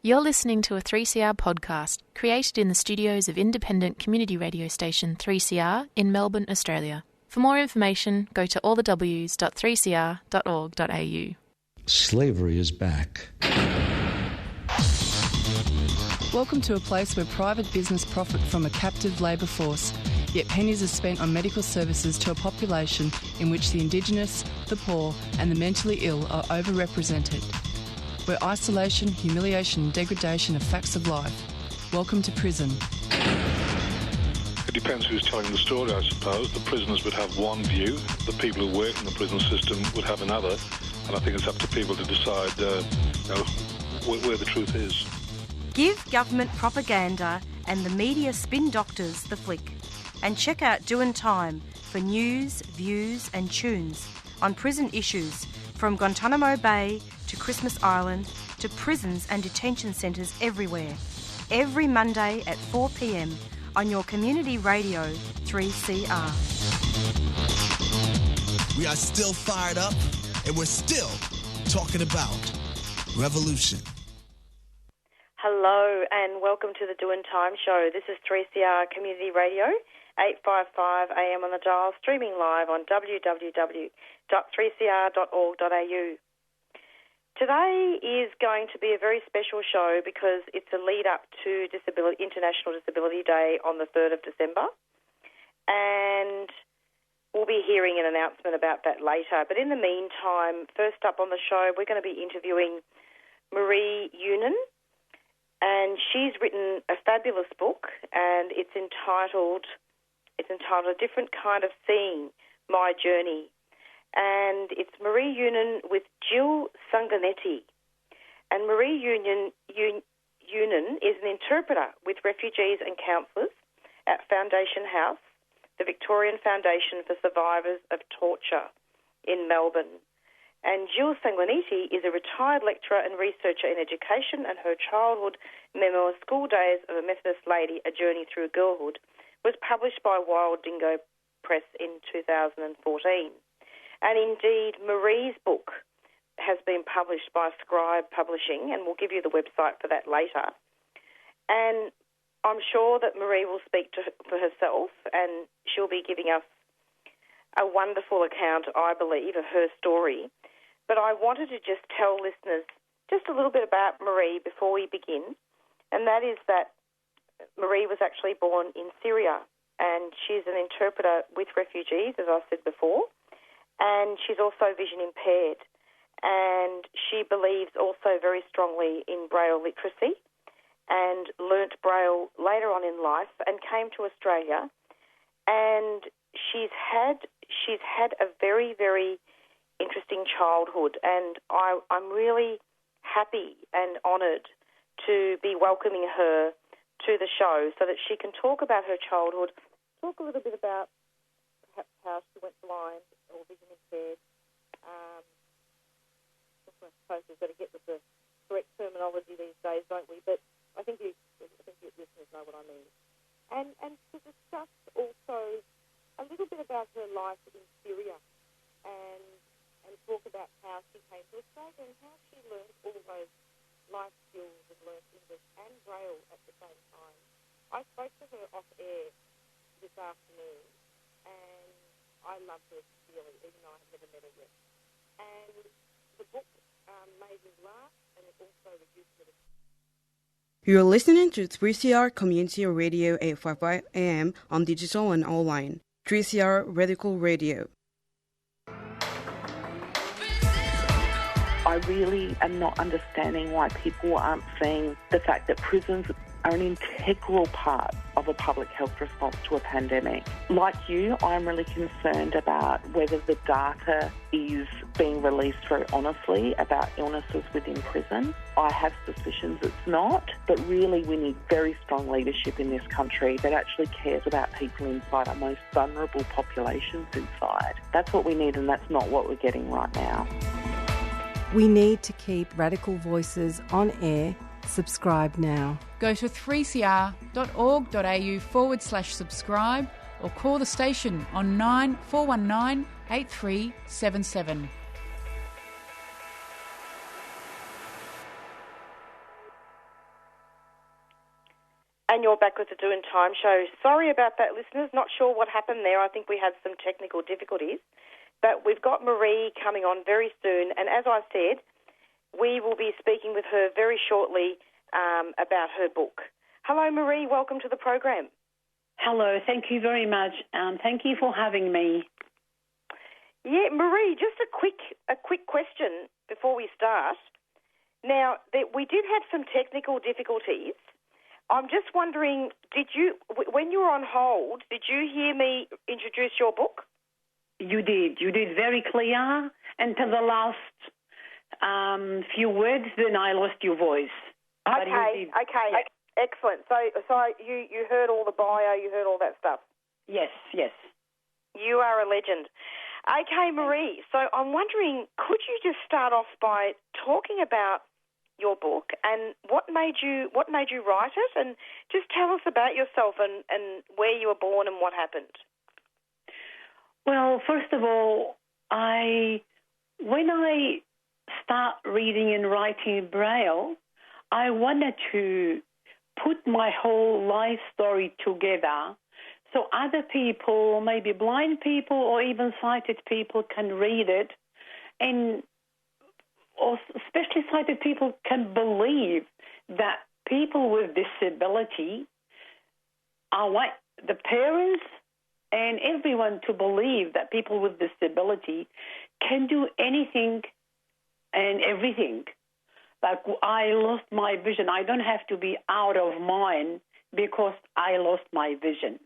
You're listening to a 3CR podcast created in the studios of independent community radio station 3CR in Melbourne, Australia. For more information, go to allthews.3cr.org.au. Slavery is back. Welcome to a place where private business profit from a captive labour force, yet pennies are spent on medical services to a population in which the Indigenous, the poor and the mentally ill are overrepresented. Where isolation, humiliation and degradation are facts of life. Welcome to prison. It depends who's telling the story, I suppose. The prisoners would have one view, the people who work in the prison system would have another, and I think it's up to people to decide where the truth is. Give government propaganda and the media spin doctors the flick. And check out Doin' Time for news, views and tunes on prison issues from Guantanamo Bay to Christmas Island to prisons and detention centres everywhere. Every Monday at 4 p.m. on your community radio 3CR. We are still fired up and we're still talking about revolution. Hello and welcome to the Doin' Time show. This is 3CR Community Radio, 855 AM on the dial, streaming live on www.3cr.org.au. Today is going to be a very special show because it's a lead up to International Disability Day on the 3rd of December, and we'll be hearing an announcement about that later. But in the meantime, first up on the show, we're going to be interviewing Marie Yunan, and she's written a fabulous book, and it's entitled A Different Kind of Seeing, My Journey. And it's Marie Yunan with Jill Sanguinetti. And Marie Yunan is an interpreter with refugees and counsellors at Foundation House, the Victorian Foundation for Survivors of Torture in Melbourne. And Jill Sanguinetti is a retired lecturer and researcher in education, and her childhood memoir, School Days of a Methodist Lady, A Journey Through Girlhood, was published by Wild Dingo Press in 2014. And indeed, Marie's book has been published by Scribe Publishing, and we'll give you the website for that later. And I'm sure that Marie will speak for herself, and she'll be giving us a wonderful account, I believe, of her story. But I wanted to just tell listeners just a little bit about Marie before we begin, and that is that Marie was actually born in Syria, and she's an interpreter with refugees, as I said before. And she's also vision impaired, and she believes also very strongly in Braille literacy and learnt Braille later on in life and came to Australia, and she's had a very, very interesting childhood, and I'm really happy and honoured to be welcoming her to the show so that she can talk about her childhood, talk a little bit about perhaps how she went blind or vision impaired. I suppose we've got to get with the correct terminology these days, don't we? But I think you listeners know what I mean. And to discuss also a little bit about her life in Syria and talk about how she came to Australia and how she learned all those life skills and learned English and Braille at the same time. I spoke to her off air this afternoon, and I love her dearly, even though I have never met her yet. And the book made me laugh, and it also reduced me to... You're listening to 3CR Community Radio 855 AM on digital and online. 3CR Radical Radio. I really am not understanding why people aren't seeing the fact that prisons are an integral part of a public health response to a pandemic. Like you, I'm really concerned about whether the data is being released very honestly about illnesses within prison. I have suspicions it's not, but really we need very strong leadership in this country that actually cares about people inside, our most vulnerable populations inside. That's what we need, and that's not what we're getting right now. We need to keep radical voices on air. Subscribe now. Go to 3cr.org.au/subscribe or call the station on 9419 8377. And you're back with the Doing Time show. Sorry about that, listeners. Not sure what happened there. I think we had some technical difficulties. But we've got Marie coming on very soon. And as I said, we will be speaking with her very shortly about her book. Hello, Marie. Welcome to the program. Hello. Thank you very much. Thank you for having me. Yeah, Marie, just a quick question before we start. Now, we did have some technical difficulties. I'm just wondering, when you were on hold, did you hear me introduce your book? You did. You did very clear until the last few words, then I lost your voice. Okay. Excellent. So you heard all the bio, you heard all that stuff? Yes. You are a legend. Okay, Marie, so I'm wondering, could you just start off by talking about your book and what made you write it, and just tell us about yourself and where you were born and what happened? Well, first of all, when I start reading and writing Braille, I wanted to put my whole life story together so other people, maybe blind people or even sighted people, can read it, and or especially sighted people can believe that people with disability are like the parents and everyone to believe that people with disability can do anything and everything. Like, I lost my vision. I don't have to be out of mind because I lost my vision.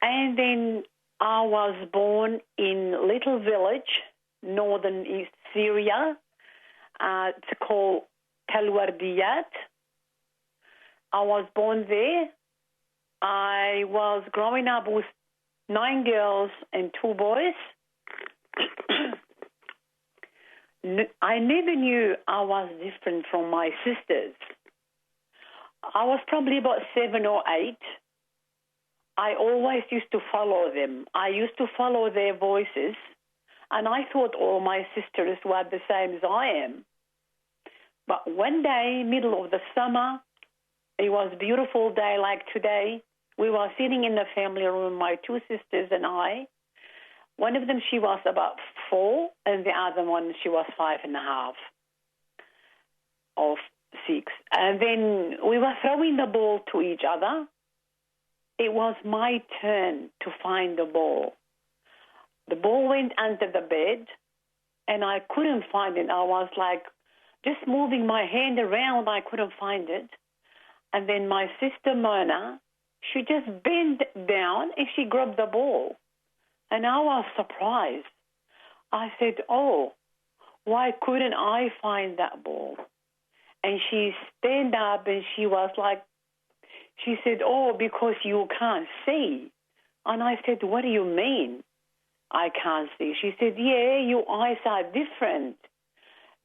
And then I was born in a little village, northern East Syria. It's called Talwardiyat. I was born there. I was growing up with 9 girls and 2 boys. I never knew I was different from my sisters. I was probably about 7 or 8. I always used to follow them. I used to follow their voices, and I thought all my sisters were the same as I am. But one day, middle of the summer, it was a beautiful day like today. We were sitting in the family room, my 2 sisters and I. One of them, she was about 4, and the other one, she was 5.5 or 6. And then we were throwing the ball to each other. It was my turn to find the ball. The ball went under the bed, and I couldn't find it. I was like just moving my hand around. I couldn't find it. And then my sister, Mona, she just bent down, and she grabbed the ball. And I was surprised. I said, oh, why couldn't I find that ball? And she stand up, and she was like, she said, oh, because you can't see. And I said, what do you mean I can't see? She said, yeah, your eyes are different.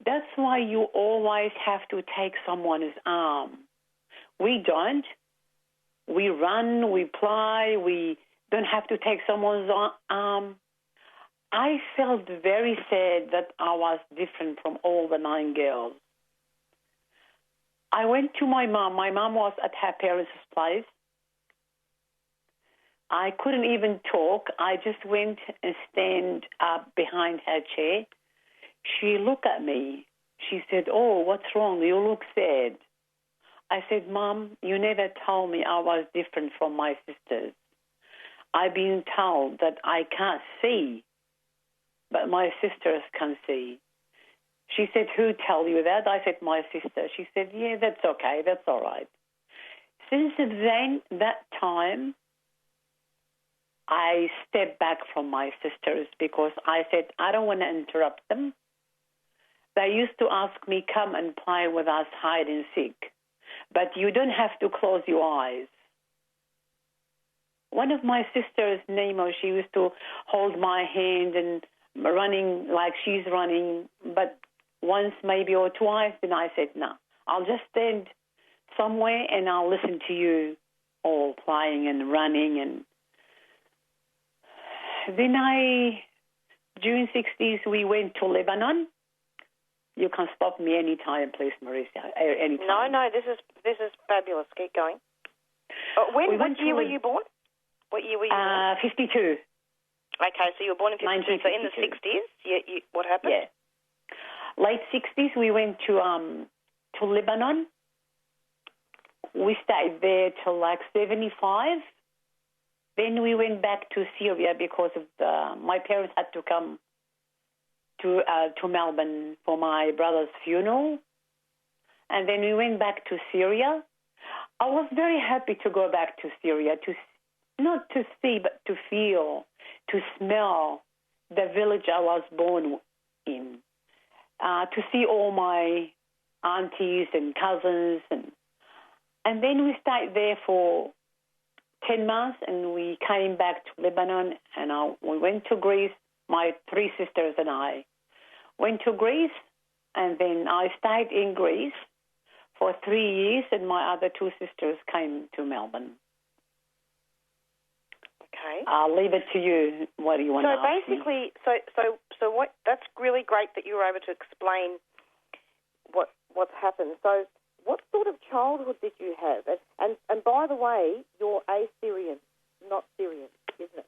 That's why you always have to take someone's arm. We don't. We run, we play, we don't have to take someone's arm. I felt very sad that I was different from all the 9 girls. I went to my mom. My mom was at her parents' place. I couldn't even talk. I just went and stand up behind her chair. She looked at me. She said, oh, what's wrong? You look sad. I said, Mom, you never told me I was different from my sisters. I've been told that I can't see, but my sisters can see. She said, who told you that? I said, my sister. She said, yeah, that's okay. That's all right. Since then, that time, I stepped back from my sisters because I said, I don't want to interrupt them. They used to ask me, come and play with us hide and seek, but you don't have to close your eyes. One of my sisters, Nemo, she used to hold my hand and running like she's running, but once maybe or twice, then I said, no, I'll just stand somewhere and I'll listen to you all playing and running. And then June 60s, we went to Lebanon. You can stop me anytime, please, Marisa. Anytime. No, this is This is fabulous. Keep going. What year were you born? What year were you born? 52. Okay, so you were born in 52. So in the 60s, what happened? Yeah. Late 60s, we went to Lebanon. We stayed there till like 75. Then we went back to Syria because of my parents had to come to Melbourne for my brother's funeral. And then we went back to Syria. I was very happy to go back to Syria, not to see, but to feel, to smell the village I was born in, to see all my aunties and cousins. And then we stayed there for 10 months and we came back to Lebanon and we went to Greece, my 3 sisters and I went to Greece, and then I stayed in Greece for 3 years and my other 2 sisters came to Melbourne. Okay. I'll leave it to you. What do you want to ask me? So what? That's really great that you were able to explain what's happened. So what sort of childhood did you have? And by the way, you're Assyrian, not Syrian, isn't it?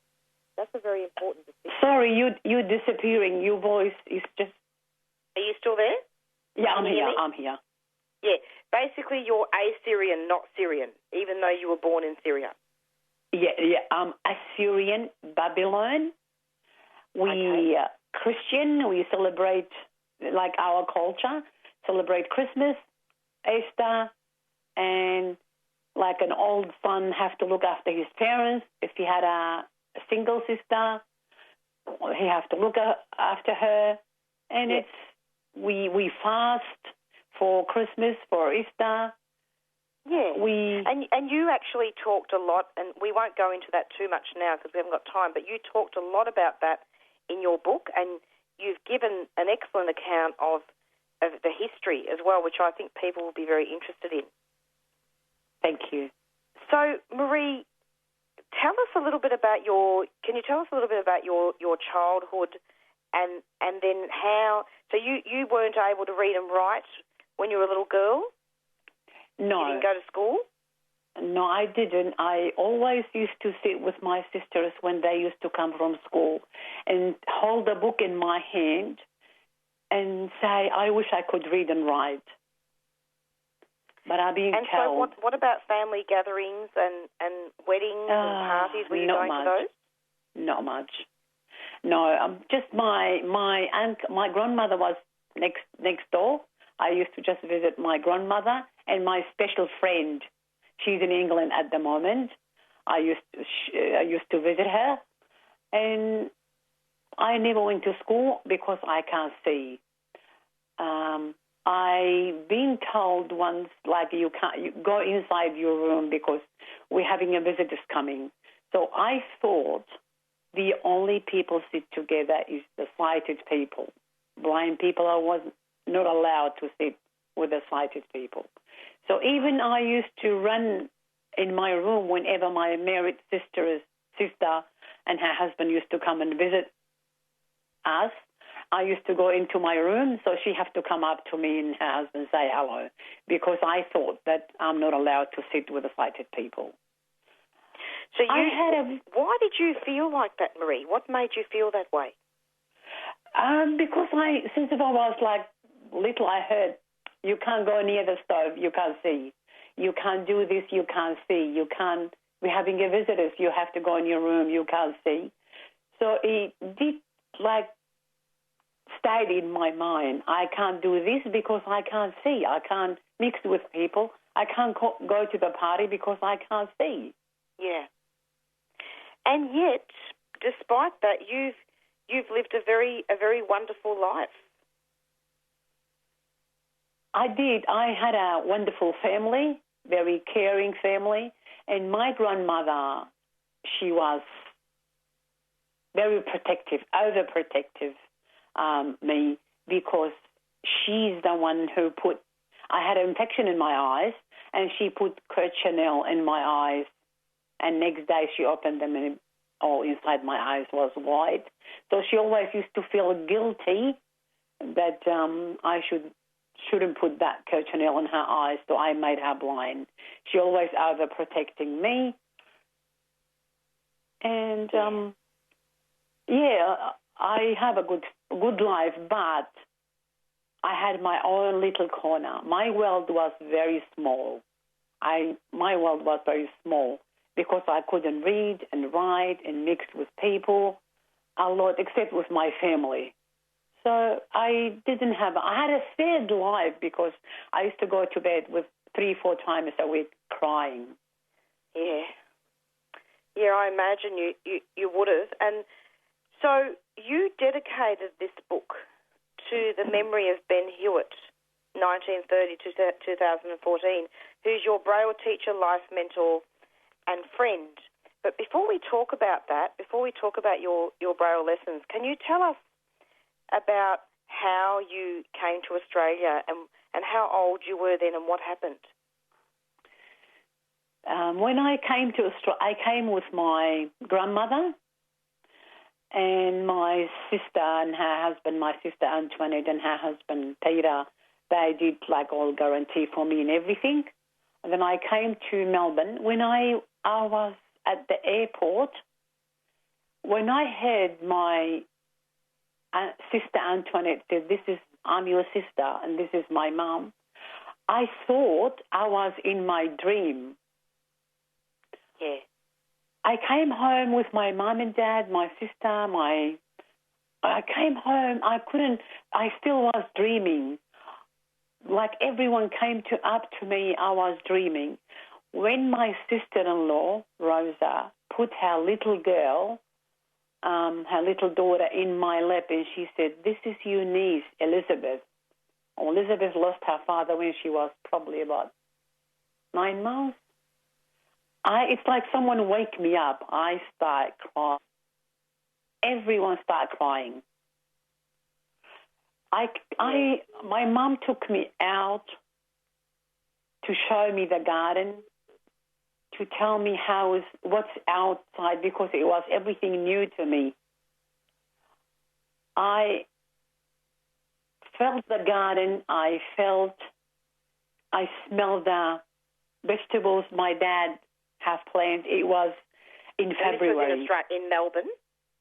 That's a very important distinction. Sorry, you're disappearing. Your voice is just... Are you still there? Yeah, I'm here. Yeah, basically you're Assyrian, not Syrian, even though you were born in Syria. Yeah, Assyrian, Babylon. We Christian, we celebrate, like our culture, celebrate Christmas, Easter, and like an old son have to look after his parents. If he had a single sister, he have to look after her. And yes. We fast for Christmas, for Easter. Yeah, and you actually talked a lot, and we won't go into that too much now because we haven't got time, but you talked a lot about that in your book, and you've given an excellent account of the history as well, which I think people will be very interested in. Thank you. So, Marie, tell us a little bit about your childhood and then how... So you weren't able to read and write when you were a little girl? No. You didn't go to school? No, I didn't. I always used to sit with my sisters when they used to come from school and hold a book in my hand and say, I wish I could read and write. But I'm being told... And so what about family gatherings and weddings and parties? Were you going to those? Not much. No, just my grandmother was next door. I used to just visit my grandmother and my special friend. She's in England at the moment. I used to visit her, and I never went to school because I can't see. I've been told once, like, you go inside your room because we're having a visitors coming. So I thought the only people sit together is the sighted people. Blind people, I was not allowed to sit with the sighted people. So even I used to run in my room whenever my married sister and her husband used to come and visit us. I used to go into my room, so she have to come up to me and her husband say hello, because I thought that I'm not allowed to sit with the sighted people. So why did you feel like that, Marie? What made you feel that way? Because since I was like little, I heard, you can't go near the stove, you can't see. You can't do this, you can't see. We're having a visitors, you have to go in your room, you can't see. So it did stayed in my mind. I can't do this because I can't see. I can't mix with people. I can't go to the party because I can't see. Yeah. And yet, despite that, you've lived a very wonderful life. I did. I had a wonderful family, very caring family, and my grandmother, she was very protective, overprotective me, because she's the one who I had an infection in my eyes, and she put Chanel in my eyes, and next day she opened them and all inside my eyes was white. So she always used to feel guilty that shouldn't put that cochineal in her eyes, so I made her blind. She always overprotecting me. And, I have a good life, but I had my own little corner. My world was very small. My world was very small because I couldn't read and write and mix with people a lot, except with my family. So I had a sad life because I used to go to bed with 3-4 times a week crying. Yeah. Yeah, I imagine you would have. And so you dedicated this book to the memory of Ben Hewitt, 1930 to 2014, who's your Braille teacher, life mentor and friend. But before we talk about that, before we talk about your Braille lessons, can you tell us about how you came to Australia and how old you were then and what happened? When I came to Australia, I came with my grandmother and my sister and her husband, my sister Antoinette and her husband Peter. They did like all guarantee for me and everything. And then I came to Melbourne. When I was at the airport, when I heard my sister Antoinette said, I'm your sister and this is my mum, I thought I was in my dream. Yeah. I came home with my mum and dad, my sister, I came home, I still was dreaming. Like everyone came up to me, I was dreaming. When my sister-in-law, Rosa, put her little girl, her little daughter in my lap and she said, this is your niece, Elizabeth. Elizabeth lost her father when she was probably about 9 months. It's like someone wake me up. I start crying. Everyone start crying. My mum took me out to show me the garden, to tell me what's outside because it was everything new to me. I felt the garden. I smelled the vegetables my dad have planted. It was in February. This was in Melbourne?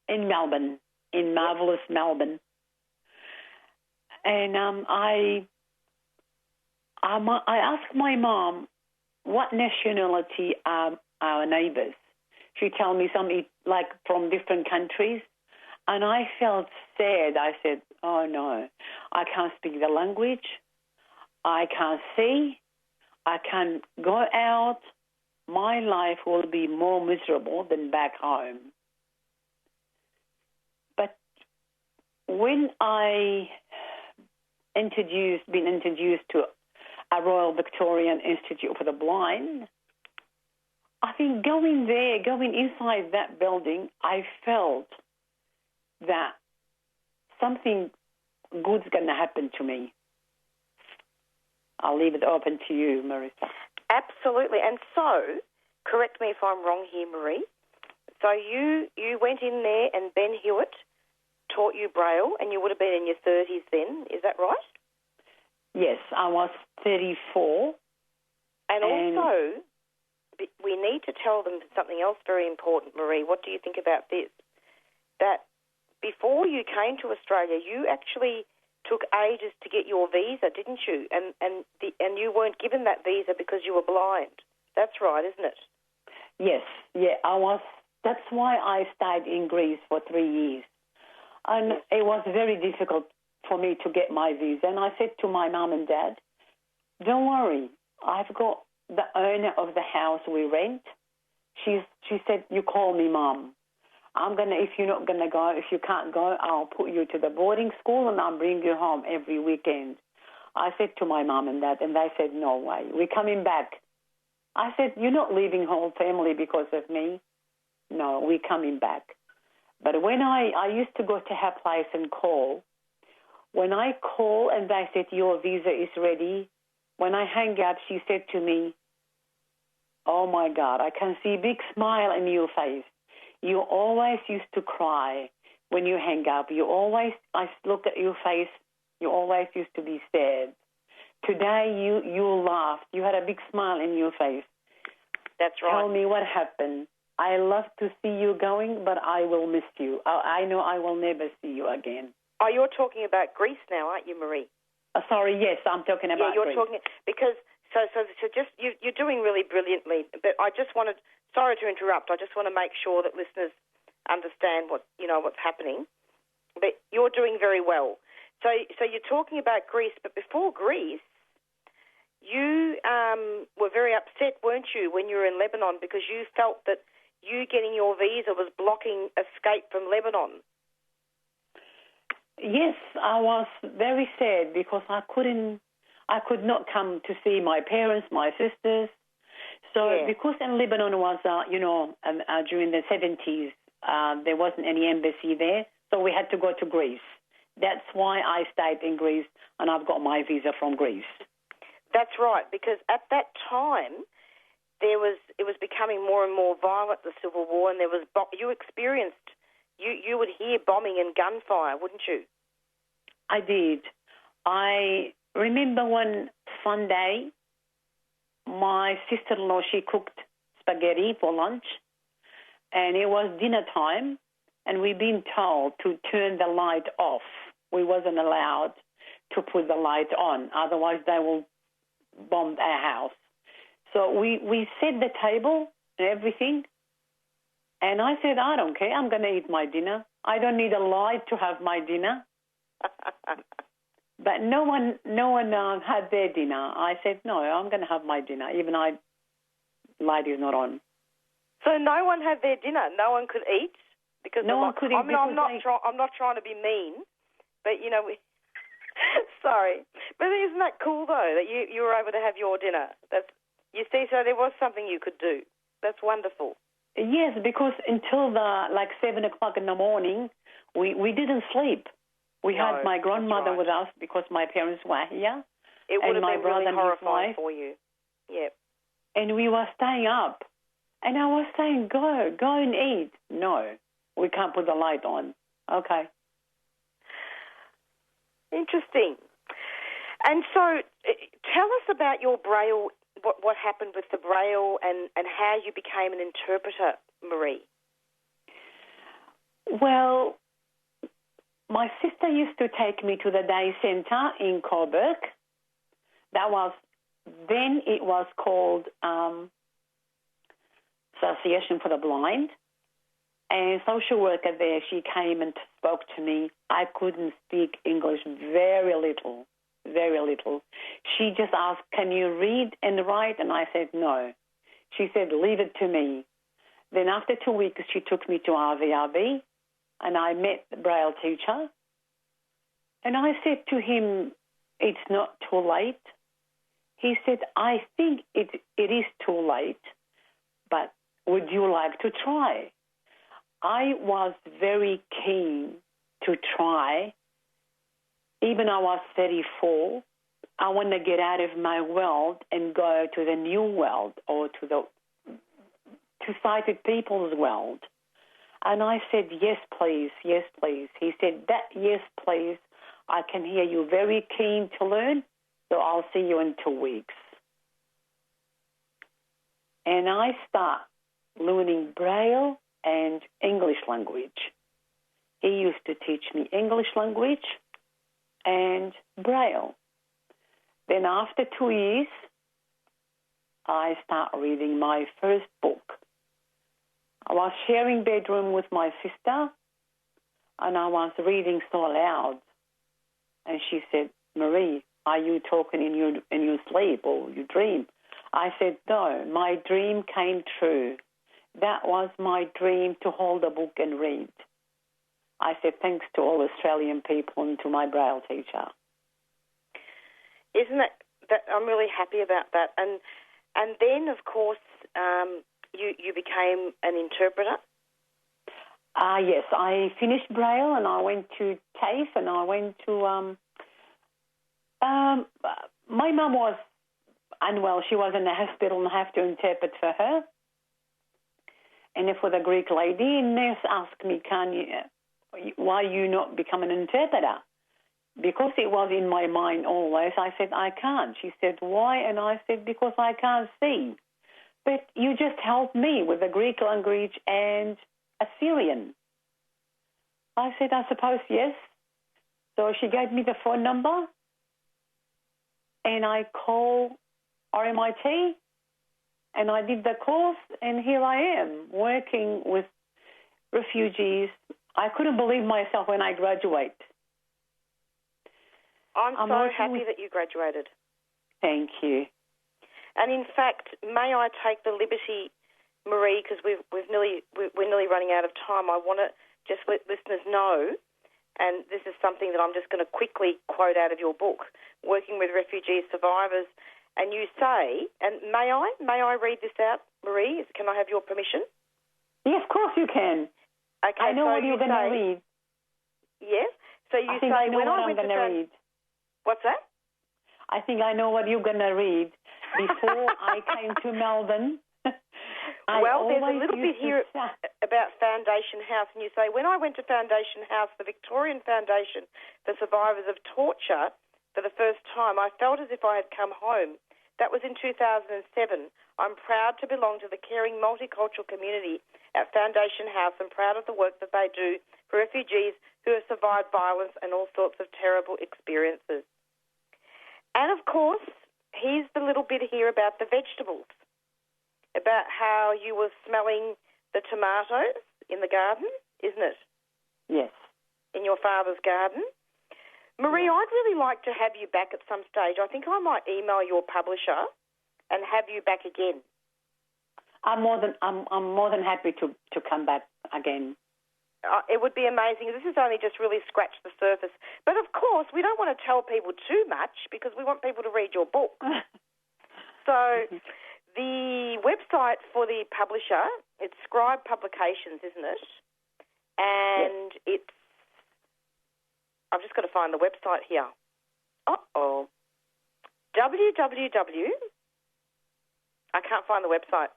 In Melbourne, in marvellous Melbourne. And I asked my mom, what nationality are our neighbours? She told me some like from different countries. And I felt sad. I said, oh, no, I can't speak the language. I can't see. I can't go out. My life will be more miserable than back home. But when I been introduced to a Royal Victorian Institute for the Blind, I think going inside that building, I felt that something good's going to happen to me. I'll leave it open to you, Marissa. Absolutely. And so, correct me if I'm wrong here, Marie. So you went in there and Ben Hewitt taught you Braille and you would have been in your 30s then, is that right? Yes, I was 34. And also, we need to tell them something else very important, Marie. What do you think about this? That before you came to Australia, you actually took ages to get your visa, didn't you? And you weren't given that visa because you were blind. That's right, isn't it? Yes, yeah, I was. That's why I stayed in Greece for 3 years. And it was very difficult for me to get my visa. And I said to my mum and dad, don't worry, I've got the owner of the house we rent. She said, you call me Mum. If you're not going to go, if you can't go, I'll put you to the boarding school and I'll bring you home every weekend. I said to my mum and dad, and they said, no way, we're coming back. I said, you're not leaving whole family because of me? No, we're coming back. But when I used to go to her place and call, when I call and they said, your visa is ready, when I hang up, she said to me, oh, my God, I can see a big smile in your face. You always used to cry when you hang up. I look at your face, you always used to be sad. today you laughed. You had a big smile in your face. That's right. Tell me what happened. I love to see you going, but I will miss you. I know I will never see you again. Oh, you're talking about Greece now, aren't you, Marie? Sorry, yes, I'm talking about Greece. Greece. Because just you're doing really brilliantly. But I just wanted, sorry to interrupt. I just want to make sure that listeners understand what's happening. But you're doing very well. So you're talking about Greece, but before Greece, you were very upset, weren't you, when you were in Lebanon, because you felt that you getting your visa was blocking escape from Lebanon. Yes, I was very sad because I could not come to see my parents, my sisters. So because in Lebanon was, during the 70s, there wasn't any embassy there, so we had to go to Greece. That's why I stayed in Greece, and I've got my visa from Greece. That's right, because at that time, it was becoming more and more violent, the civil war, and you would hear bombing and gunfire, wouldn't you? I did. I remember one Sunday, my sister-in-law, she cooked spaghetti for lunch, and it was dinner time, and we've been told to turn the light off. We wasn't allowed to put the light on, otherwise they will bomb our house. So we set the table and everything, and I said, I don't care, I'm going to eat my dinner. I don't need a light to have my dinner. But no one had their dinner. I said, no, I'm going to have my dinner, even though light is not on. So no one had their dinner? No one could eat? Because no one could eat. I'm not trying to be mean, but, sorry. But isn't that cool, though, that you were able to have your dinner? You see, so there was something you could do. That's wonderful. Yes, because until 7 o'clock in the morning, we didn't sleep. We had my grandmother with us because my parents were here. It would have my been brother really and horrifying his wife. for you. Yep. And we were staying up. And I was saying, go and eat. No, we can't put the light on. Okay. Interesting. And so tell us about your Braille, what happened with the Braille and how you became an interpreter, Marie. Well, my sister used to take me to the day centre in Coburg. Then it was called Association for the Blind. And social worker there, she came and spoke to me. I couldn't speak English, very little. She just asked, can you read and write? And I said, no. She said, leave it to me. Then after 2 weeks, she took me to RVRB, and I met the Braille teacher. And I said to him, it's not too late. He said, I think it is too late, but would you like to try? I was very keen to try. Even I was 34, I want to get out of my world and go to the new world or to sighted people's world. And I said, yes, please, yes, please. He said, yes, please. I can hear you very keen to learn, so I'll see you in 2 weeks. And I start learning Braille and English language. He used to teach me English language and Braille. Then after 2 years, I start reading my first book. I was sharing bedroom with my sister, and I was reading so loud. And she said, Marie, are you talking in your sleep or your dream? I said, no, my dream came true. That was my dream, to hold a book and read. I said, thanks to all Australian people and to my Braille teacher. Isn't that I'm really happy about that. And then, of course, you became an interpreter? Yes, I finished Braille and I went to TAFE and I went to... my mum was unwell. She was in the hospital and I have to interpret for her. And for the Greek lady, and nurse asked me, why you not become an interpreter? because it was in my mind always, I said, I can't. She said, why? And I said, because I can't see. But you just helped me with the Greek language and Assyrian. I said, I suppose yes. So she gave me the phone number and I called RMIT and I did the course and here I am working with refugees. I couldn't believe myself when I graduated. I'm so happy that you graduated. Thank you. And in fact, may I take the liberty, Marie, because we're nearly running out of time. I want to just let listeners know, and this is something that I'm just going to quickly quote out of your book, Working with Refugee Survivors. And you say, and may I read this out, Marie? Can I have your permission? Yeah, of course you can. Okay, I know so what you're going to read. Yes. So you say, I know when what I I'm went to read. What's that? I think I know what you're going to read. Before I came to Melbourne, well, there's a little bit here about Foundation House, and you say, when I went to Foundation House, the Victorian Foundation for Survivors of Torture, for the first time, I felt as if I had come home. That was in 2007. I'm proud to belong to the caring multicultural community at Foundation House and proud of the work that they do for refugees who have survived violence and all sorts of terrible experiences. And, of course, here's the little bit here about the vegetables, about how you were smelling the tomatoes in the garden, isn't it? Yes. In your father's garden. Marie, I'd really like to have you back at some stage. I think I might email your publisher and have you back again. I'm more than happy to come back again. It would be amazing. This has only just really scratched the surface. But, of course, we don't want to tell people too much because we want people to read your book. So the website for the publisher, it's Scribe Publications, isn't it? And yes. I've just got to find the website here. www. I can't find the website.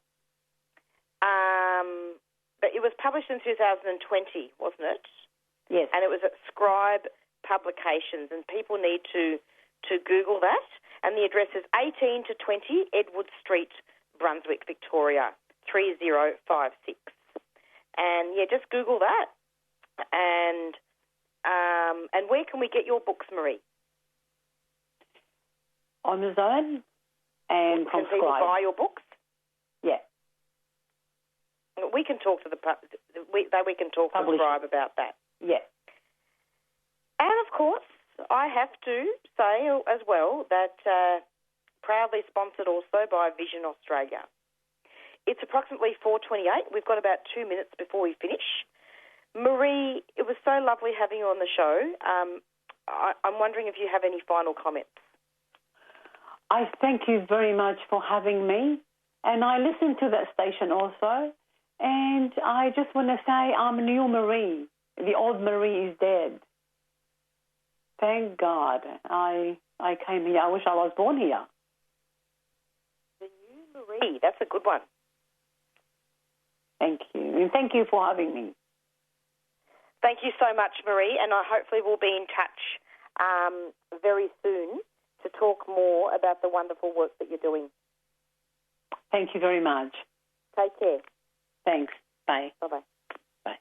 But it was published in 2020, wasn't it? Yes. And it was at Scribe Publications, and people need to Google that. And the address is 18 to 20 Edward Street, Brunswick, Victoria, 3056. And, just Google that. And where can we get your books, Marie? Amazon and from Can people buy your books? Yeah. We can talk to we can talk to Scribe about that. Yeah. And of course, I have to say as well that proudly sponsored also by Vision Australia. It's approximately 4:28. We've got about 2 minutes before we finish. Marie, it was so lovely having you on the show. I'm wondering if you have any final comments. I thank you very much for having me. And I listen to that station also. And I just want to say I'm new Marie. The old Marie is dead. Thank God I came here. I wish I was born here. The new Marie, that's a good one. Thank you. And thank you for having me. Thank you so much, Marie. And I hopefully will be in touch very soon to talk more about the wonderful work that you're doing. Thank you very much. Take care. Thanks. Bye. Bye-bye. Bye.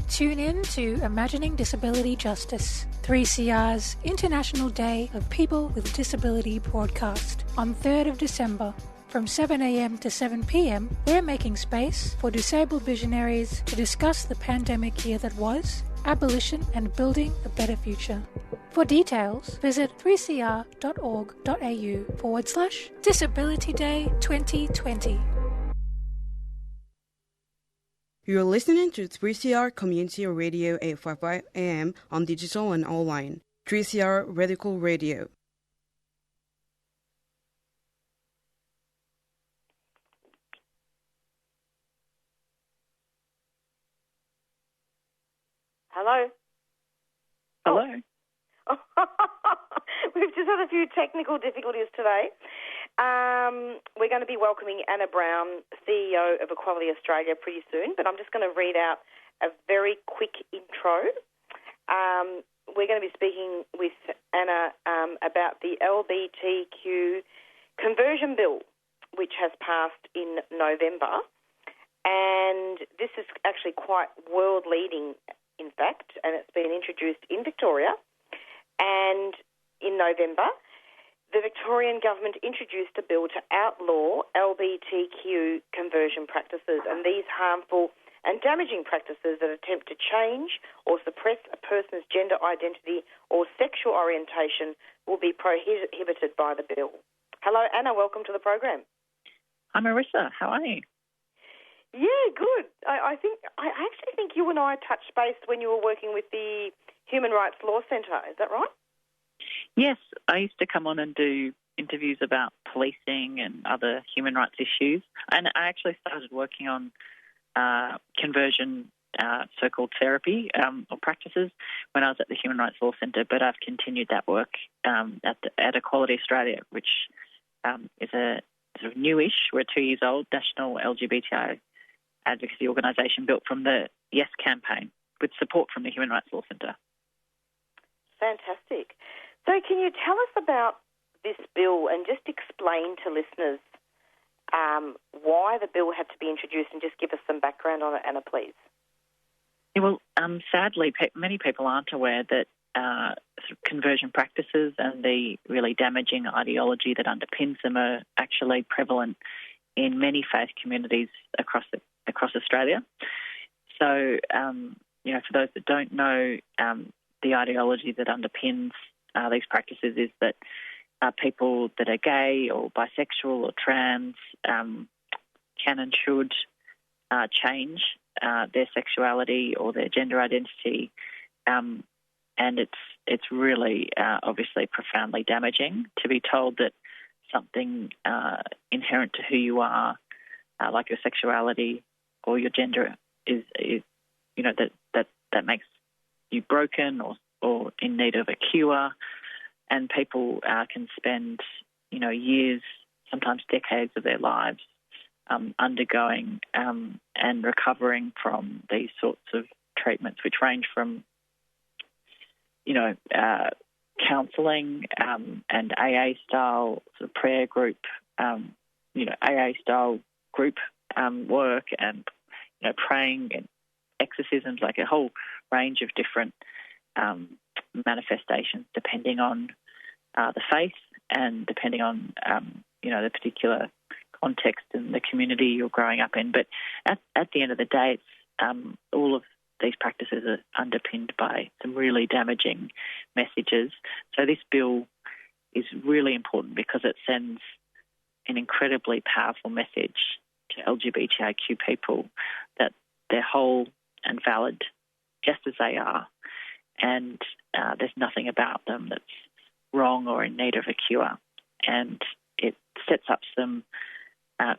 Tune in to Imagining Disability Justice, 3CR's International Day of People with Disability broadcast on 3rd of December. From 7 a.m. to 7 p.m, we're making space for disabled visionaries to discuss the pandemic year that was, abolition and building a better future. For details, visit 3cr.org.au/Disability Day 2020. You're listening to 3CR Community Radio 855 AM on digital and online. 3CR Radical Radio. Hello? Hello. Oh. We've just had a few technical difficulties today. We're going to be welcoming Anna Brown, CEO of Equality Australia, pretty soon, but I'm just going to read out a very quick intro. We're going to be speaking with Anna about the LGBTQ conversion bill, which has passed in November. And this is actually quite world-leading, in fact, and it's been introduced in Victoria. And in November, the Victorian government introduced a bill to outlaw LGBTQ conversion practices, and these harmful and damaging practices that attempt to change or suppress a person's gender identity or sexual orientation will be prohibited by the bill. Hello, Anna. Welcome to the program. Hi, Marissa. How are you? Yeah, good. I actually think you and I touched base when you were working with the Human Rights Law Centre. Is that right? Yes, I used to come on and do interviews about policing and other human rights issues, and I actually started working on conversion so-called therapy or practices when I was at the Human Rights Law Centre, but I've continued that work at Equality Australia, which is a sort of newish, we're 2 years old, national LGBTI advocacy organisation built from the Yes campaign with support from the Human Rights Law Centre. Fantastic. So can you tell us about this bill and just explain to listeners why the bill had to be introduced and just give us some background on it, Anna, please? Yeah, well, sadly, many people aren't aware that sort of conversion practices and the really damaging ideology that underpins them are actually prevalent in many faith communities across Australia. So, for those that don't know, the ideology that underpins these practices is that people that are gay or bisexual or trans can and should change their sexuality or their gender identity, and it's really obviously profoundly damaging to be told that something inherent to who you are, like your sexuality or your gender, is that makes you broken or in need of a cure, and people can spend years, sometimes decades of their lives undergoing and recovering from these sorts of treatments, which range from counselling and AA style sort of prayer group, AA style group work, and praying and exorcisms, like a whole range of different manifestations depending on the faith and depending on the particular context and the community you're growing up in. But at the end of the day, it's all of these practices are underpinned by some really damaging messages. So this bill is really important because it sends an incredibly powerful message to LGBTIQ people that they're whole and valid just as they are, and there's nothing about them that's wrong or in need of a cure. And it sets up some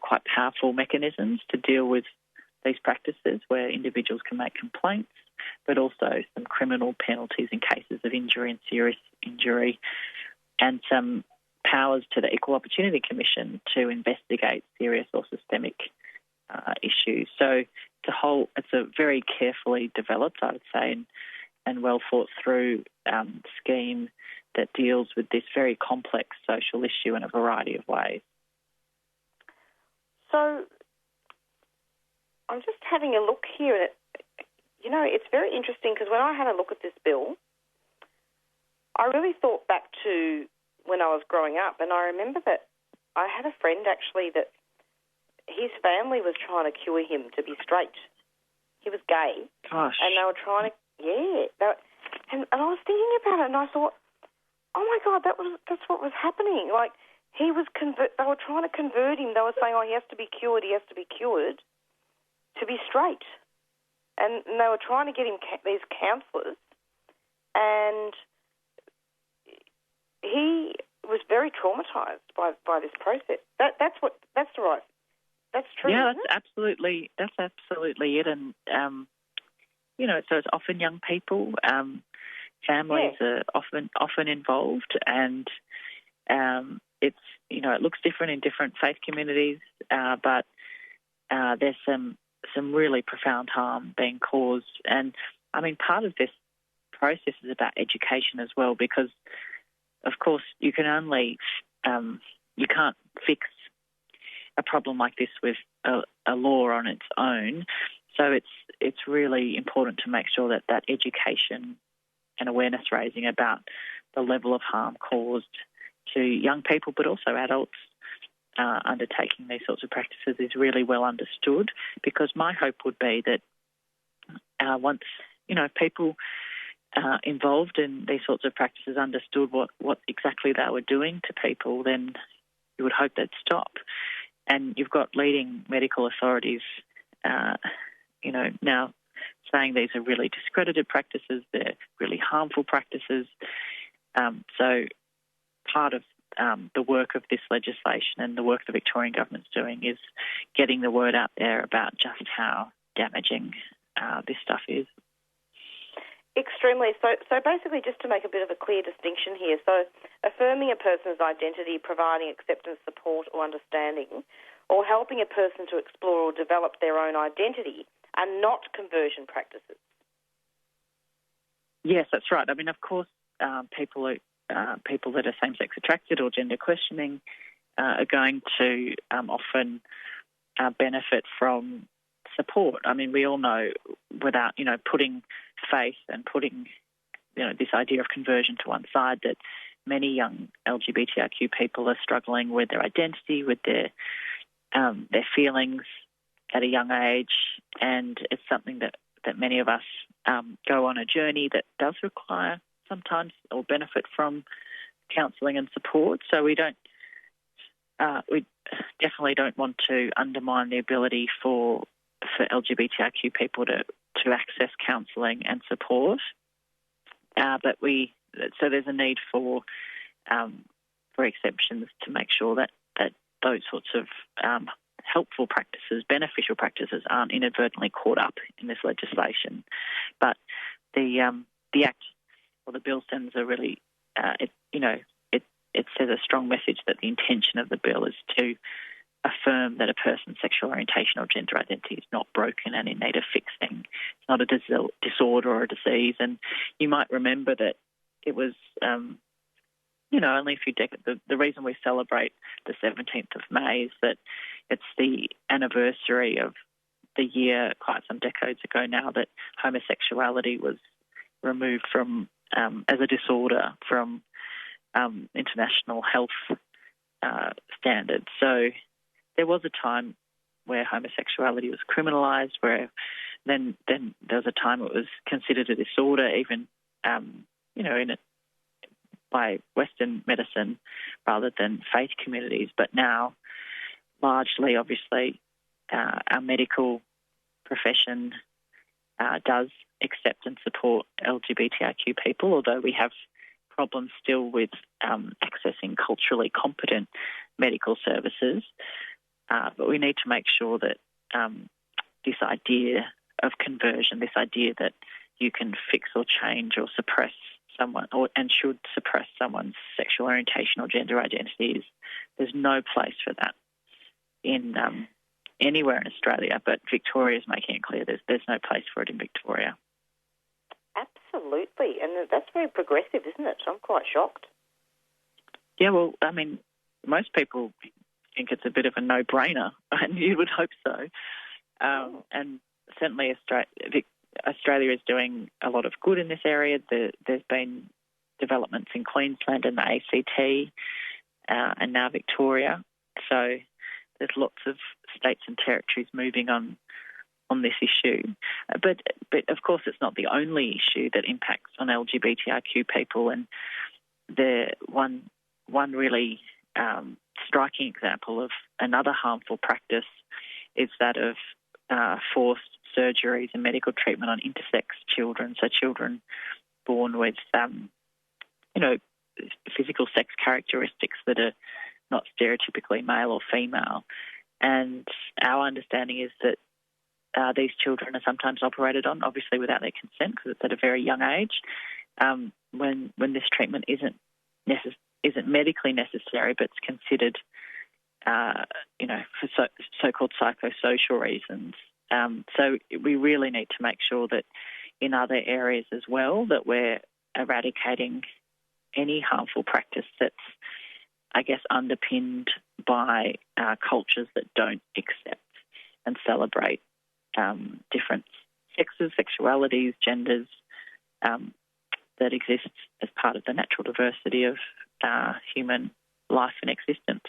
quite powerful mechanisms to deal with these practices where individuals can make complaints, but also some criminal penalties in cases of injury and serious injury, and some powers to the Equal Opportunity Commission to investigate serious or systemic issues. So it's a very carefully developed, I would say, and well thought through scheme that deals with this very complex social issue in a variety of ways. So I'm just having a look here at it. It's very interesting because when I had a look at this bill, I really thought back to when I was growing up, and I remember that I had a friend actually that his family was trying to cure him to be straight. He was gay. Gosh. And they were trying to, and I was thinking about it, and I thought, oh my God, that's what was happening. Like, they were trying to convert him. They were saying, he has to be cured to be straight. And they were trying to get him these counsellors, and he was very traumatised by this process. That's true. Yeah, isn't that's absolutely it. And so it's often young people. Families are often involved, and it looks different in different faith communities, but there's some really profound harm being caused. And, I mean, part of this process is about education as well, because, of course, you can't fix a problem like this with a law on its own. So it's really important to make sure that education and awareness raising about the level of harm caused to young people, but also adults undertaking these sorts of practices is really well understood, because my hope would be that once, people involved in these sorts of practices understood what exactly they were doing to people, then you would hope they'd stop. And you've got leading medical authorities, now saying these are really discredited practices, they're really harmful practices. So part of the work of this legislation and the work the Victorian government's doing is getting the word out there about just how damaging this stuff is. Extremely. So basically, just to make a bit of a clear distinction here, so affirming a person's identity, providing acceptance, support or understanding, or helping a person to explore or develop their own identity are not conversion practices. Yes, that's right. I mean, of course, people that are same-sex attracted or gender questioning are going to often benefit from support. I mean, we all know, without putting faith and putting this idea of conversion to one side, that many young LGBTQ people are struggling with their identity, with their feelings at a young age, and it's something that many of us go on a journey that does require sometimes or benefit from counselling and support. So we definitely don't want to undermine the ability for LGBTIQ people to access counselling and support. But so there's a need for exceptions to make sure that those sorts of helpful practices, beneficial practices, aren't inadvertently caught up in this legislation. But the Act or the bill sends a really it says a strong message that the intention of the bill is to affirm that a person's sexual orientation or gender identity is not broken and in need of fixing. It's not a disorder or a disease. And you might remember that it was, only a few decades. The reason we celebrate the 17th of May is that it's the anniversary of the year, quite some decades ago now, that homosexuality was removed from as a disorder from international health standards. So there was a time where homosexuality was criminalised, where then there was a time it was considered a disorder, even by Western medicine rather than faith communities. But now, largely, obviously, our medical profession does accept and support LGBTIQ people, although we have problems still with accessing culturally competent medical services. But we need to make sure that this idea of conversion, this idea that you can fix or change or suppress someone and should suppress someone's sexual orientation or gender identity, there's no place for that in anywhere in Australia. But Victoria is making it clear there's no place for it in Victoria. Absolutely, and that's very progressive, isn't it? I'm quite shocked. Yeah, well, I mean, most people think it's a bit of a no-brainer, and you would hope so. And certainly Australia is doing a lot of good in this area. There's been developments in Queensland and the ACT, and now Victoria. So there's lots of states and territories moving on this issue. But of course it's not the only issue that impacts on LGBTIQ people, and the one really striking example of another harmful practice is that of forced surgeries and medical treatment on intersex children, so children born with physical sex characteristics that are not stereotypically male or female. And our understanding is that these children are sometimes operated on, obviously without their consent, because it's at a very young age, when this treatment isn't isn't medically necessary, but it's considered, for so-called psychosocial reasons. So we really need to make sure that in other areas as well that we're eradicating any harmful practice that's, I guess, underpinned by cultures that don't accept and celebrate different sexes, sexualities, genders that exist as part of the natural diversity of human life and existence.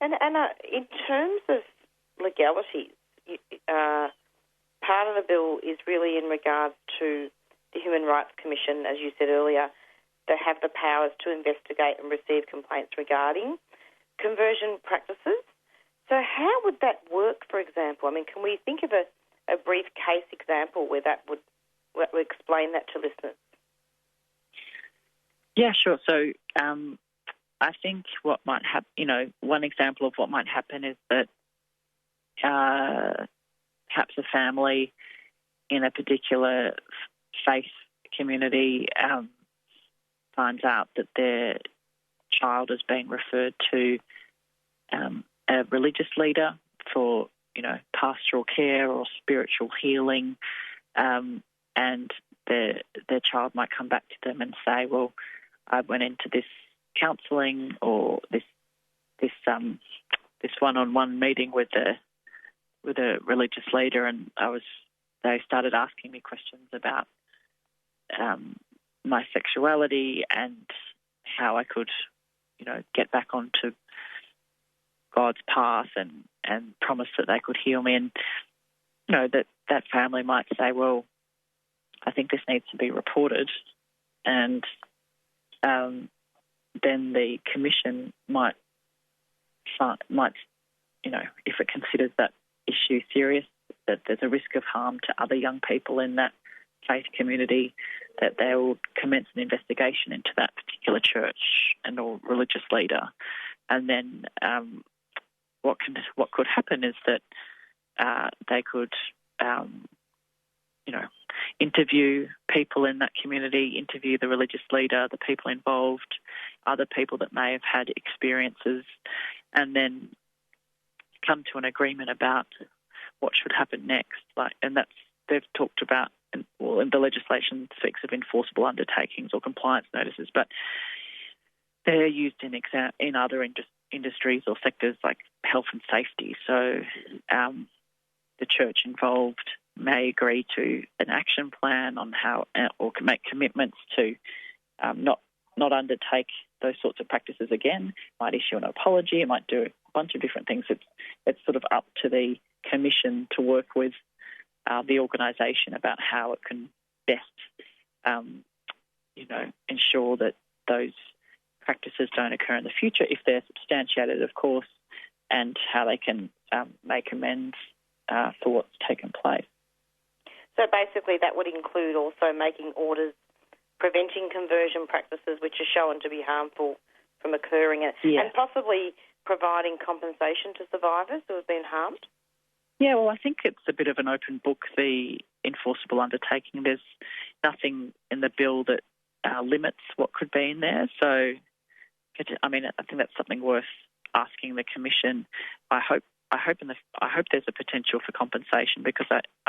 And Anna, in terms of legalities, part of the bill is really in regards to the Human Rights Commission, as you said earlier, that have the powers to investigate and receive complaints regarding conversion practices. So how would that work, for example? I mean, can we think of a brief case example where that would explain that to listeners? Yeah, sure. So I think what might happen, one example of what might happen is that perhaps a family in a particular faith community finds out that their child is being referred to a religious leader for, pastoral care or spiritual healing, and their child might come back to them and say, well, I went into this counselling or this one-on-one meeting with a religious leader, and they started asking me questions about my sexuality and how I could, get back onto God's path and promise that they could heal me. And, that family might say, well, I think this needs to be reported. And then the commission might, if it considers that issue serious, that there's a risk of harm to other young people in that faith community, that they will commence an investigation into that particular church and or religious leader. And then what could happen is that they could, interview people in that community, interview the religious leader, the people involved, other people that may have had experiences, and then come to an agreement about what should happen next. They've talked about, in the legislation speaks of enforceable undertakings or compliance notices, but they're used in other industries or sectors like health and safety. So the church involved may agree to an action plan on how, or can make commitments to not undertake those sorts of practices again. It might issue an apology. It might do a bunch of different things. It's sort of up to the commission to work with the organisation about how it can best, ensure that those practices don't occur in the future if they're substantiated, of course, and how they can make amends for what's taken place. So basically that would include also making orders preventing conversion practices which are shown to be harmful from occurring, and possibly providing compensation to survivors who have been harmed? Yeah, well, I think it's a bit of an open book, the enforceable undertaking. There's nothing in the bill that limits what could be in there. So, I think that's something worth asking the Commission. I hope there's a potential for compensation, because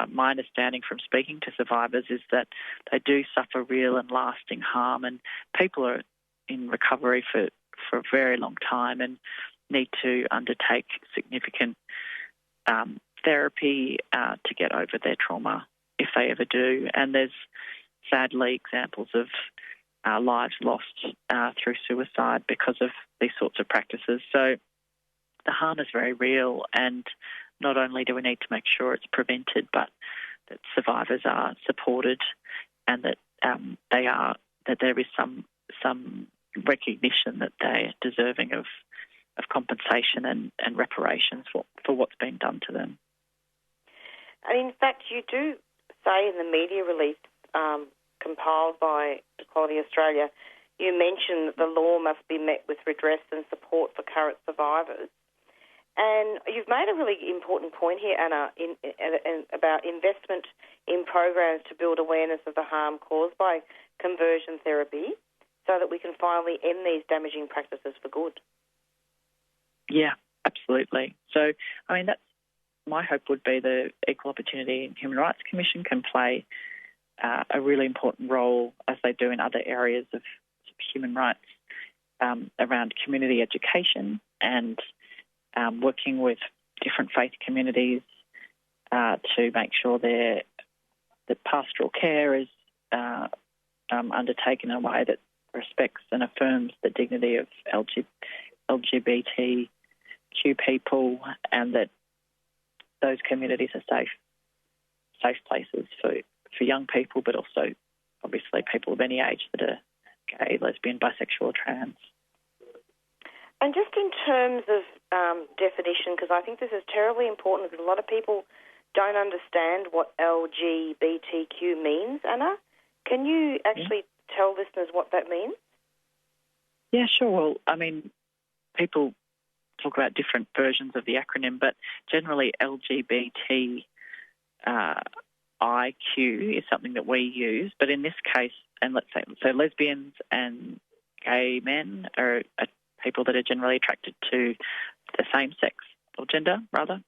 my understanding from speaking to survivors is that they do suffer real and lasting harm, and people are in recovery for a very long time and need to undertake significant therapy to get over their trauma if they ever do. And there's sadly examples of lives lost through suicide because of these sorts of practices. So the harm is very real, and not only do we need to make sure it's prevented, but that survivors are supported, and that that there is some recognition that they're deserving of compensation and reparations for what's been done to them. And in fact, you do say in the media release compiled by Equality Australia, you mention that the law must be met with redress and support for current survivors. And you've made a really important point here, Anna, about investment in programs to build awareness of the harm caused by conversion therapy, so that we can finally end these damaging practices for good. Yeah, absolutely. So, I mean, that's my hope would be the Equal Opportunity and Human Rights Commission can play a really important role, as they do in other areas of human rights, around community education and working with different faith communities to make sure that pastoral care is undertaken in a way that respects and affirms the dignity of LGBTQ people, and that those communities are safe places for young people, but also obviously people of any age that are gay, lesbian, bisexual or trans. And just in terms of definition, because I think this is terribly important, because a lot of people don't understand what LGBTQ means, Anna. Can you actually tell listeners what that means? Yeah, sure. Well, I mean, people talk about different versions of the acronym, but generally LGBTIQ is something that we use. But in this case, and let's say, so lesbians and gay men are people that are generally attracted to the same sex or gender, rather.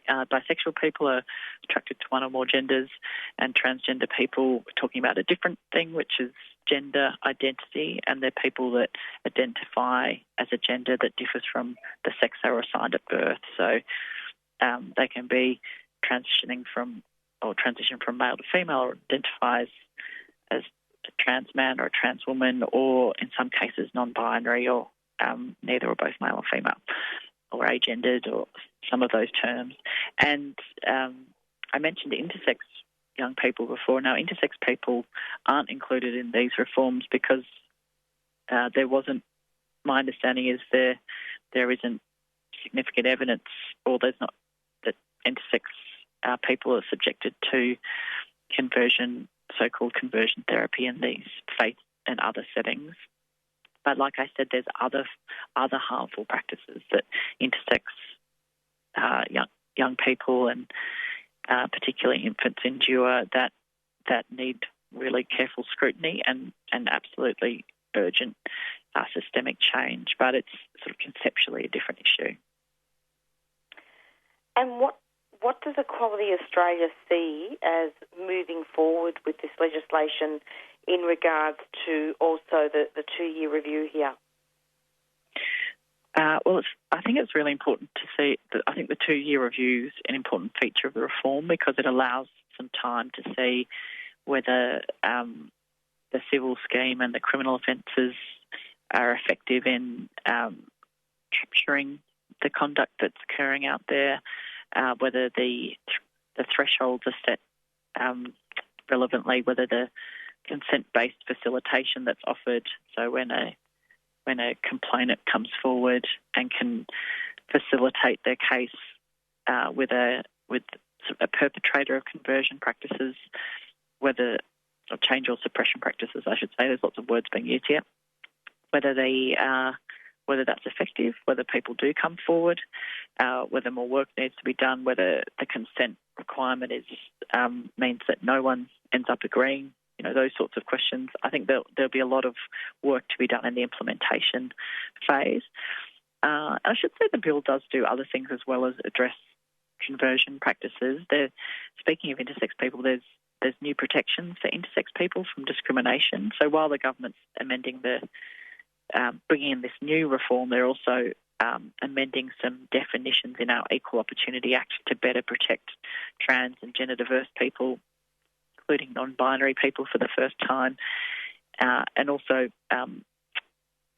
Bisexual people are attracted to one or more genders, and transgender people, we're talking about a different thing, which is gender identity, and they're people that identify as a gender that differs from the sex they were assigned at birth. So they can be transition from male to female, or identify as a trans man or a trans woman, or in some cases non-binary, or neither or both male or female, or agendered, or some of those terms. And I mentioned intersex young people before. Now, intersex people aren't included in these reforms because there wasn't, my understanding is there isn't significant evidence, or there's not, that intersex people are subjected to conversion, so-called conversion therapy in these faith and other settings. But like I said, there's other harmful practices that intersex young people and particularly infants endure that need really careful scrutiny and absolutely urgent systemic change. But it's sort of conceptually a different issue. And what does Equality Australia see as moving forward with this legislation in regards to also the 2-year review here? Well, I think it's really important to see that I think the 2-year review is an important feature of the reform, because it allows some time to see whether the civil scheme and the criminal offences are effective in capturing the conduct that's occurring out there, whether the thresholds are set relevantly, whether the consent-based facilitation that's offered, so when a complainant comes forward and can facilitate their case with a perpetrator of conversion practices, or change or suppression practices, I should say. There's lots of words being used here. Whether that's effective, whether people do come forward, whether more work needs to be done, whether the consent requirement means that no one ends up agreeing. Those sorts of questions. I think there'll be a lot of work to be done in the implementation phase. I should say the bill does do other things as well as address conversion practices. Speaking of intersex people, there's new protections for intersex people from discrimination. So while the government's bringing in this new reform, they're also amending some definitions in our Equal Opportunity Act to better protect trans and gender diverse people, including non-binary people for the first time, and also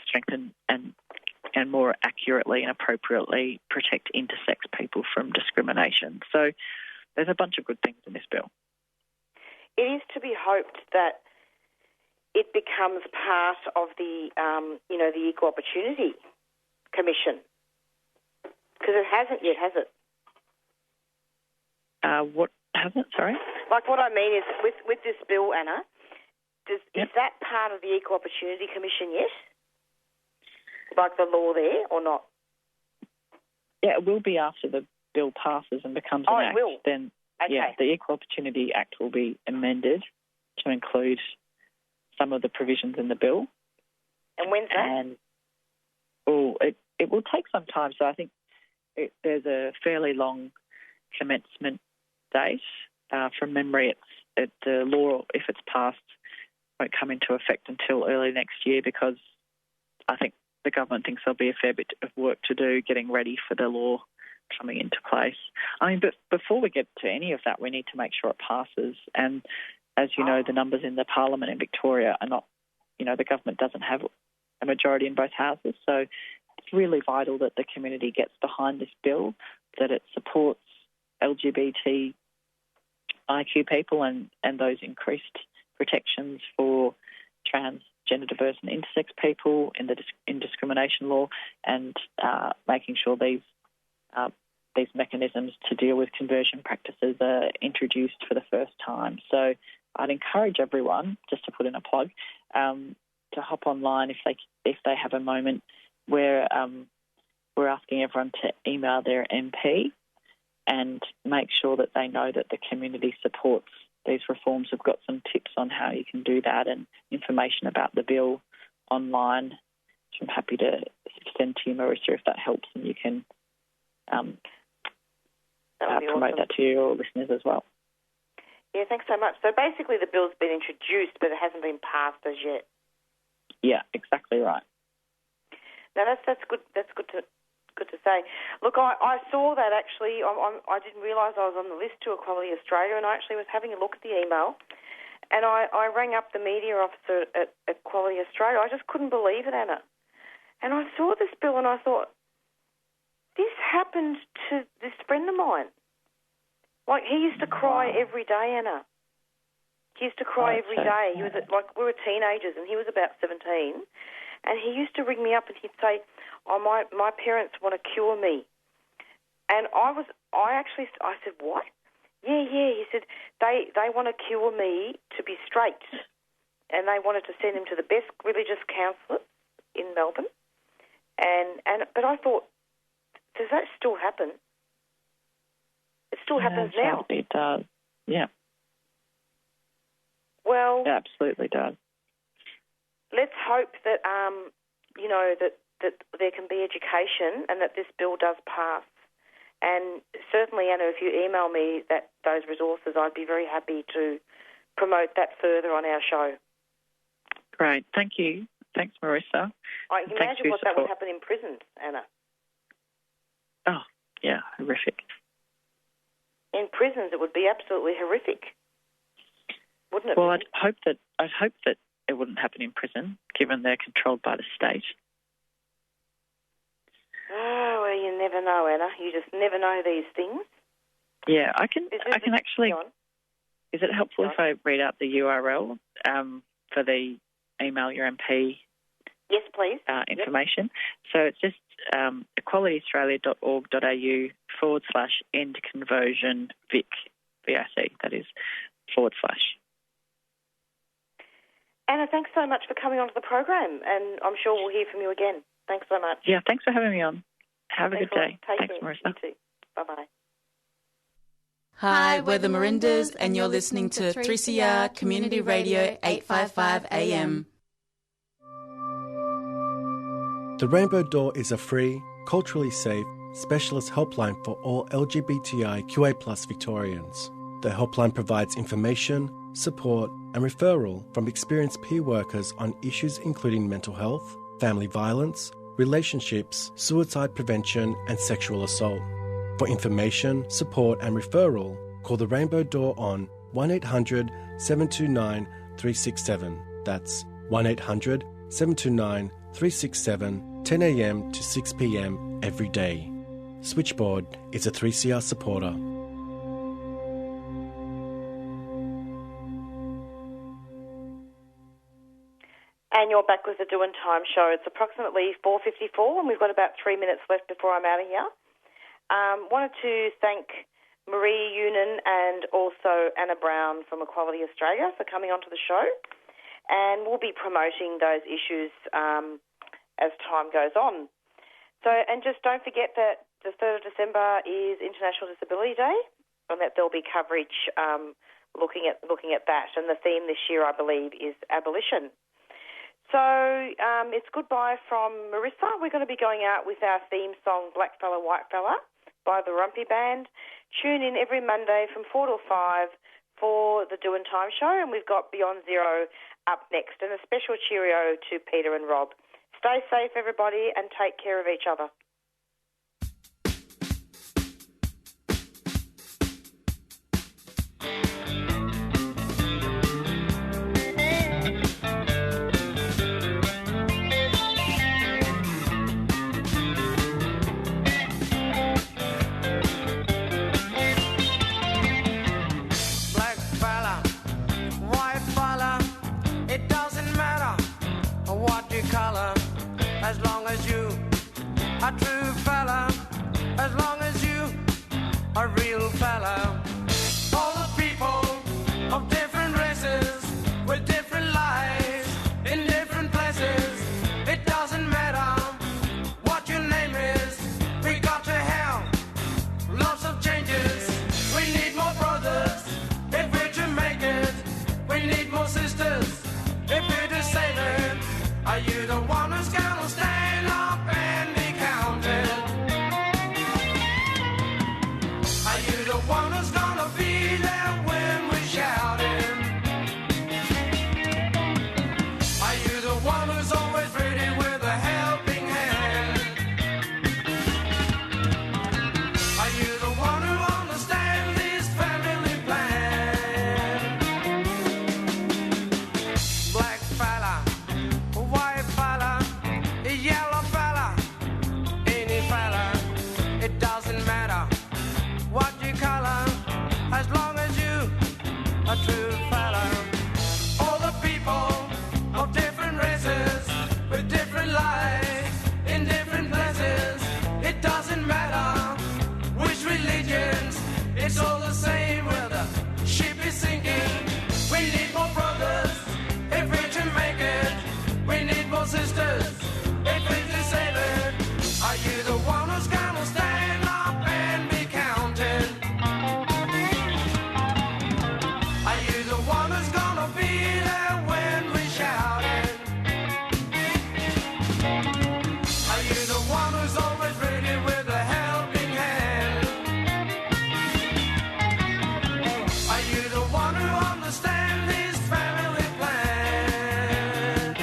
strengthen and more accurately and appropriately protect intersex people from discrimination. So there's a bunch of good things in this bill. It is to be hoped that it becomes part of the Equal Opportunity Commission, because it hasn't yet, has it? What hasn't? Sorry. Like, what I mean is, with this bill, Anna, is that part of the Equal Opportunity Commission yet? Like the law there, or not? Yeah, it will be after the bill passes and becomes an act. It will? Then, okay. Yeah, the Equal Opportunity Act will be amended to include some of the provisions in the bill, And when's that? And it will take some time. So I think there's a fairly long commencement date. From memory, the law, if it's passed, won't come into effect until early next year, because I think the government thinks there'll be a fair bit of work to do getting ready for the law coming into place. I mean, but before we get to any of that, we need to make sure it passes. And as you know, the numbers in the Parliament in Victoria are not, the government doesn't have a majority in both houses. So it's really vital that the community gets behind this bill, that it supports LGBTIQ people and those increased protections for trans, gender diverse and intersex people in discrimination law, and making sure these mechanisms to deal with conversion practices are introduced for the first time. So I'd encourage everyone, just to put in a plug, to hop online if they have a moment, where we're asking everyone to email their MP and make sure that they know that the community supports these reforms. We've got some tips on how you can do that and information about the bill online, which I'm happy to send to you, Marissa, if that helps, and you can promote that to your listeners as well. Yeah, thanks so much. So basically the bill's been introduced, but it hasn't been passed as yet. Yeah, exactly right. Now that's good. That's good to say. Look, I saw that actually. I didn't realise I was on the list to Equality Australia, and I actually was having a look at the email, and I rang up the media officer at Equality Australia. I just couldn't believe it, Anna. And I saw this bill, and I thought, this happened to this friend of mine. Like, he used to cry every day, Anna. He used to cry every day. He was we were teenagers, and he was about 17. And he used to ring me up and he'd say, my parents want to cure me. And I said, what? Yeah. He said, they want to cure me to be straight. And they wanted to send him to the best religious counsellors in Melbourne. But I thought, does that still happen? It still happens now. It does, yeah. Well, it absolutely does. Let's hope that that there can be education and that this bill does pass. And certainly, Anna, if you email me those resources, I'd be very happy to promote that further on our show. Great, thank you. Thanks, Marissa. I can imagine what that would happen in prisons, Anna. Oh, yeah, horrific. In prisons, it would be absolutely horrific, wouldn't it? Well, I'd hope that it wouldn't happen in prison, given they're controlled by the state. Oh, well, you never know, Anna. You just never know these things. Yeah, I can actually. Is it helpful if I read out the URL for the email your MP? Yes, please. Information. Yep. So it's just equalityaustralia.org.au/end conversion VIC, VIC, that is, /. Anna, thanks so much for coming onto the program, and I'm sure we'll hear from you again. Thanks so much. Yeah, thanks for having me on. Have a good day. Thanks, Marissa. You too. Bye-bye. Hi, we're the Marindas, and you're listening to 3CR Community Radio 855 AM. The Rainbow Door is a free, culturally safe, specialist helpline for all LGBTIQA+ Victorians. The helpline provides information, support and referral from experienced peer workers on issues including mental health, family violence, relationships, suicide prevention and sexual assault. For information, support and referral, call the Rainbow Door on 1800 729 367. That's 1800 729 367, 10 a.m. to 6 p.m. every day. Switchboard is a 3CR supporter. And you're back with the Doing Time show. It's approximately 4:54 and we've got about 3 minutes left before I'm out of here. Wanted to thank Marie Yunan and also Anna Brown from Equality Australia for coming onto the show. And we'll be promoting those issues as time goes on. So, and just don't forget that the 3rd of December is International Disability Day, and that there'll be coverage looking at that. And the theme this year, I believe, is abolition. So it's goodbye from Marissa. We're going to be going out with our theme song, Black Fella, White Fella, by the Rumpy Band. Tune in every Monday from 4 till 5 for the Doing Time show, and we've got Beyond Zero up next, and a special cheerio to Peter and Rob. Stay safe, everybody, and take care of each other. As long as you a true fella, as long as you a real fella. All the people of different races with different lives in different places. It doesn't matter what your name is. We got to have lots of changes. We need more brothers if we're to make it. We need more sisters if we're to save it. Are you the one who's gonna stand up and be counted? Are you the one who's gonna be there when we're shouting? Are you the one who's always ready with a helping hand? Are you the one who understands this family plan? Black fella, white fella, yellow fella, any fella, it doesn't matter what you color, as long as you a true fella. All the people of different races with different lives in different places, it doesn't matter which religions, it's all the same where the ship is sinking. We need more brothers if we're to make it. We need more sisters if we're to save it. Are you the one who's gonna stand up and be counted? Are you the one who's gonna be there when we shout it? Are you the one who's always ready with a helping hand? Are you the one who understands this family plan?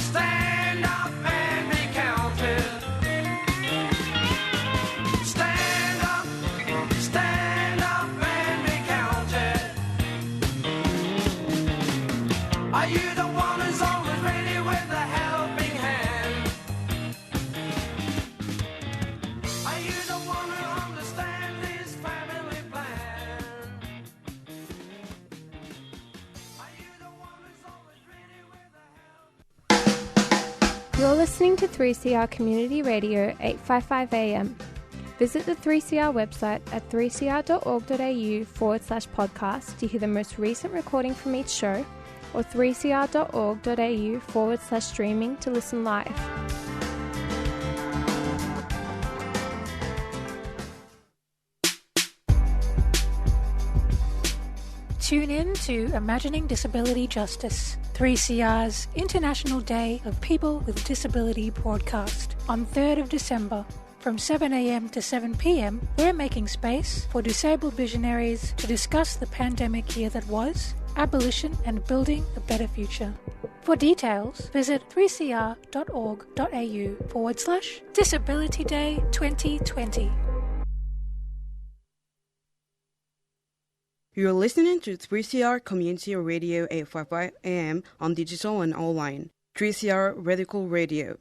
Stand up and be counted. Stand up and be counted. Are you the one who's always ready with a helping hand? Are you the one who understands this family plan? Are you the one who's always ready with a You're listening to 3CR Community Radio 855 AM. Visit the 3CR website at 3cr.org.au/podcast to hear the most recent recording from each show, or 3cr.org.au/streaming to listen live. Tune in to Imagining Disability Justice, 3CR's International Day of People with Disability broadcast on 3rd of December. From 7 a.m. to 7 p.m, we're making space for disabled visionaries to discuss the pandemic year that was, abolition and building a better future. For details, visit 3cr.org.au/Disability Day 2020. You're listening to 3CR Community Radio 855 AM on digital and online. 3CR Radical Radio.